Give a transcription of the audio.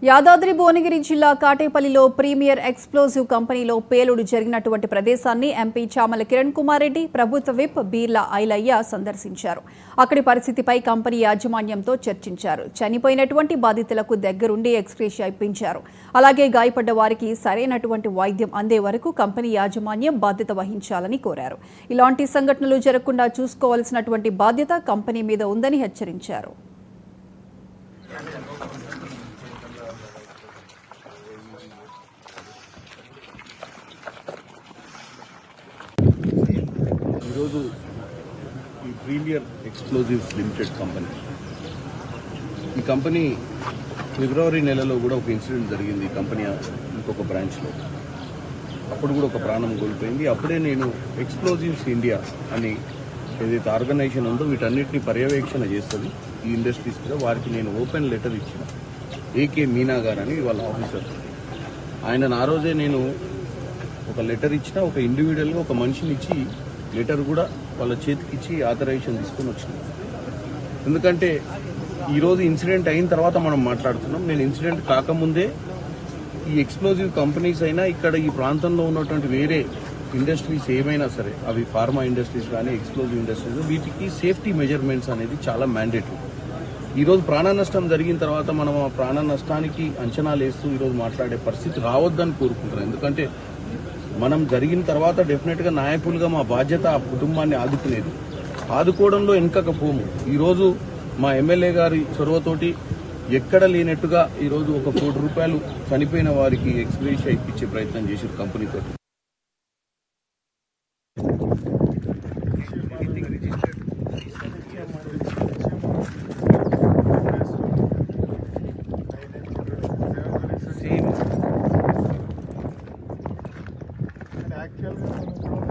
యాదాద్రి భువనగిరి జిల్లా కాటేపల్లిలో premier explosive కంపెనీలో పేలుడు జరిగినటువంటి ప్రదేశాన్ని ఎంపీ చామల కిరణ్ కుమార్ రెడ్డి, ప్రభుత్వ విప్ బీర్లా ఐలయ్య సందర్శించారు. అక్కడి పరిస్థితిపై కంపెనీ యాజమాన్యంతో చర్చించారు. చనిపోయినటువంటి బాధితులకు దగ్గరుండి ఎక్స్గ్రేషియా ఇప్పించారు. అలాగే గాయపడ్డ వారికి సరైనటువంటి వైద్యం అందే వరకు కంపెనీ యాజమాన్యం బాధ్యత వహించాలని కోరారు. ఇలాంటి సంఘటనలు జరగకుండా చూసుకోవాల్సినటువంటి బాధ్యత కంపెనీ మీద ఉందని హెచ్చరించారు. ఈరోజు ఈ ప్రీమియర్ ఎక్స్ప్లోజివ్స్ లిమిటెడ్ ఈ కంపెనీ ఫిబ్రవరి నెలలో కూడా ఒక ఇన్సిడెంట్ జరిగింది. ఈ కంపెనీ ఇంకొక బ్రాంచ్లో అప్పుడు కూడా ఒక ప్రాణం కోల్పోయింది. అప్పుడే నేను ఎక్స్ప్లోజివ్స్ ఇండియా అని ఏదైతే ఆర్గనైజేషన్ ఉందో వీటన్నిటిని పర్యవేక్షణ చేస్తుంది ఈ ఇండస్ట్రీస్ కూడా. వారికి నేను ఓపెన్ లెటర్ ఇచ్చిన ఏకే మీనా గారు అని వాళ్ళ ఆఫీసర్. ఆయన ఆ రోజే నేను ఒక లెటర్ ఇచ్చిన, ఒక ఇండివిజువల్గా ఒక మనిషిని ఇచ్చి లెటర్ కూడా వాళ్ళ చేతికి ఇచ్చి ఆథరైజేషన్ తీసుకొని వచ్చింది. ఎందుకంటే ఈరోజు ఇన్సిడెంట్ అయిన తర్వాత మనం మాట్లాడుతున్నాం. నేను ఇన్సిడెంట్ కాకముందే ఈ ఎక్స్ప్లోజివ్ కంపెనీస్ అయినా ఇక్కడ ఈ ప్రాంతంలో ఉన్నటువంటి వేరే ఇండస్ట్రీస్ ఏమైనా సరే, అవి ఫార్మా ఇండస్ట్రీస్ కానీ ఎక్స్ప్లోజివ్ ఇండస్ట్రీస్, వీటికి సేఫ్టీ మెజర్మెంట్స్ అనేది చాలా మ్యాండేటరీ. ఈరోజు ప్రాణ నష్టం జరిగిన తర్వాత మనం ఆ ప్రాణ నష్టానికి అంచనాలు వేస్తూ ఈరోజు మాట్లాడే పరిస్థితి రావద్దని కోరుకుంటున్నాను. ఎందుకంటే మనం జరిగిన తర్వాత డెఫినెట్గా నాయకులుగా మా బాధ్యత ఆ కుటుంబాన్ని ఆదుకునేది. ఆదుకోవడంలో వెనుకకపోము. ఈరోజు మా ఎమ్మెల్యే గారి చొరవతోటి ఎక్కడ లేనట్టుగా ఈరోజు ఒక ₹1 కోటి చనిపోయిన వారికి ఎక్స్గ్రేషియా ఇప్పించే ప్రయత్నం చేశారు కంపెనీతో. యాక్చువల్గా